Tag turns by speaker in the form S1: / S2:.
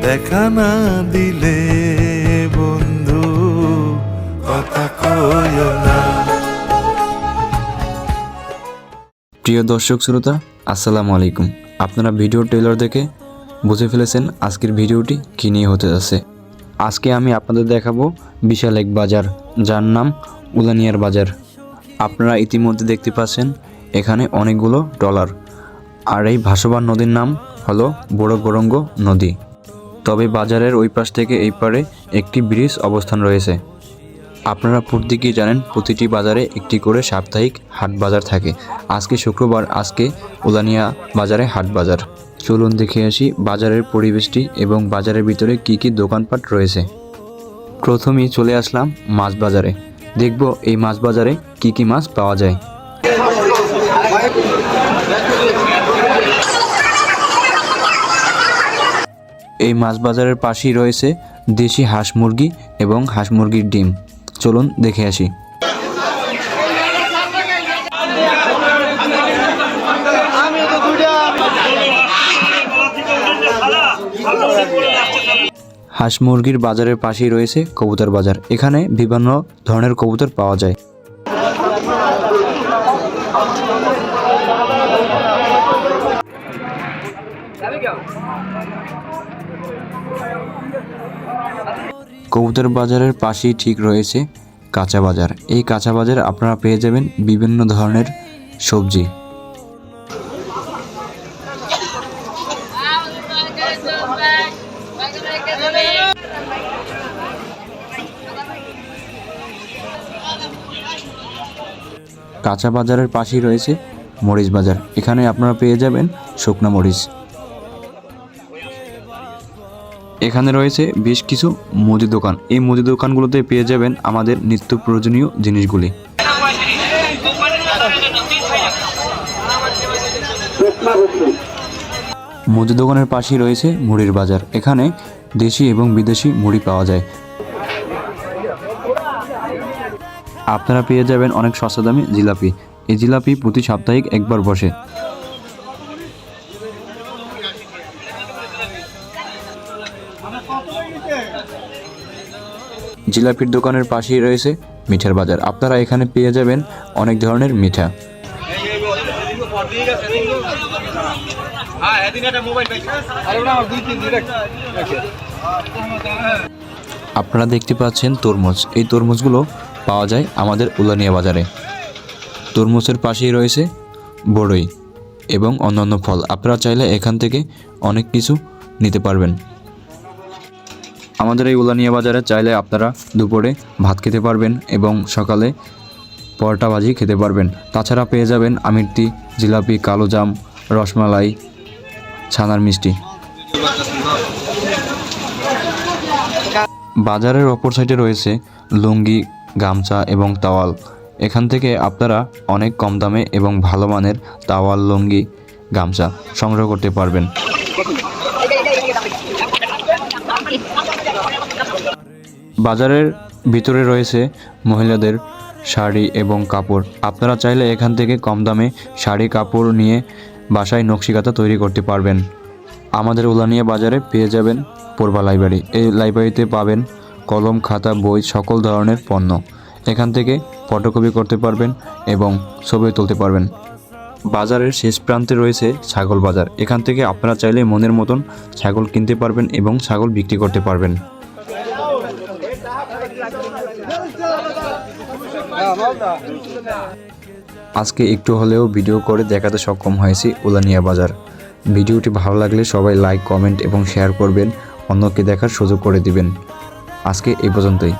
S1: দেখা না দিলে বন্ধু কথা কইও না।
S2: প্রিয় দর্শক শ্রোতা, আসসালামু আলাইকুম। আপনারা ভিডিও ট্রেলার দেখে বুঝে ফেলেছেন আজকের ভিডিওটি কী নিয়ে হতে যাচ্ছে। আজকে আমি আপনাদের দেখাবো বিশাল এক বাজার, যার নাম উলানিয়ার বাজার। আপনারা ইতিমধ্যে দেখতে পাচ্ছেন এখানে অনেকগুলো ট্রলার, আর এই ভাসমান নদীর নাম হলো বড় গরঙ্গ নদী। তবে বাজারের ওই পাশ থেকে এই পারে একটি ব্রিজ অবস্থান রয়েছে। আপনারা প্রত্যেকেই জানেন প্রতিটি বাজারে একটি করে সাপ্তাহিক হাট বাজার থাকে। আজকে শুক্রবার, আজকে উলানিয়া বাজারে হাট বাজার। চলুন দেখে আসি বাজারের পরিবেশটি এবং বাজারের ভিতরে কি কি দোকানপাট রয়েছে। প্রথমেই চলে আসলাম মাছ বাজারে। দেখব এই মাছ বাজারে কি কি মাছ পাওয়া যায়। এই মাছ বাজারের পাশেই রয়েছে দেশি হাঁস মুরগি এবং হাঁস মুরগির ডিম। চলুন দেখে আসি। হাঁস মুরগির বাজারের পাশেই রয়েছে কবুতর বাজার। এখানে বিভিন্ন ধরনের কবুতর পাওয়া যায়। কবুতর বাজারের পাশেই ঠিক রয়েছে কাঁচা বাজার। এই কাঁচা বাজারে আপনারা পেয়ে যাবেন বিভিন্ন ধরনের সবজি। কাঁচা বাজারের পাশেই রয়েছে মরিচ বাজার। এখানে আপনারা পেয়ে যাবেন শুকনো মরিচ। এখানে রয়েছে বেশ কিছু মুদি দোকান। এই মুদি দোকানগুলোতে পেয়ে যাবেন আমাদের নিত্য প্রয়োজনীয় জিনিসগুলি। মুদি দোকানের পাশেই রয়েছে মুড়ির বাজার। এখানে দেশি এবং বিদেশি মুড়ি পাওয়া যায়। আপনারা পেয়ে যাবেন অনেক সস্তা দামি জিলাপি। এই জিলাপি প্রতি সাপ্তাহিক একবার বসে। জিলাপির দোকানের পাশেই রয়েছে মিঠার বাজার। আপনারা এখানে পেয়ে যাবেন অনেক ধরনের মিঠা। আপনারা দেখতে পাচ্ছেন তরমুজ। এই তরমুজগুলো পাওয়া যায় আমাদের উলানিয়া বাজারে। তরমুজের পাশেই রয়েছে বড়ই এবং অন্যান্য ফল। আপনারা চাইলে এখান থেকে অনেক কিছু নিতে পারবেন। আমাদের এই উলানিয়া বাজারে চাইলে আপনারা দুপুরে ভাত খেতে পারবেন এবং সকালে পরোটা ভাজি খেতে পারবেন। তাছাড়া পেয়ে যাবেন আমিরতি, জিলাপি, কালোজাম, রসমালাই, ছানার মিষ্টি। বাজারের অপর সাইডে রয়েছে লুঙ্গি, গামছা এবং তাওয়াল। এখান থেকে আপনারা অনেক কম দামে এবং ভালো মানের তাওয়াল, লুঙ্গি, গামছা সংগ্রহ করতে পারবেন। বাজারের ভিতরে রয়েছে মহিলাদের শাড়ি এবং কাপড়। আপনারা চাইলে এখান থেকে কম দামে শাড়ি, কাপড় নিয়ে বাসায় নকশিকাঁথা তৈরি করতে পারবেন। আমাদের উলানিয়া বাজারে পেয়ে যাবেন পূর্বা লাইব্রেরি। এই লাইব্রেরিতে পাবেন কলম, খাতা, বই, সকল ধরনের পণ্য। এখান থেকে ফটোকপি করতে পারবেন এবং ছবি তুলতে পারবেন। বাজারের শেষ প্রান্তে রয়েছে ছাগল বাজার। এখান থেকে আপনারা চাইলে মনের মতন ছাগল কিনতে পারবেন এবং ছাগল বিক্রি করতে পারবেন। আজকে একটু হলেও ভিডিও করে দেখাতে সক্ষম হয়েছি উলানিয়া বাজার। ভিডিওটি ভালো লাগলে সবাই লাইক, কমেন্ট এবং শেয়ার করবেন, অন্যকে দেখার সুযোগ করে দিবেন। আজকে এই পর্যন্তই।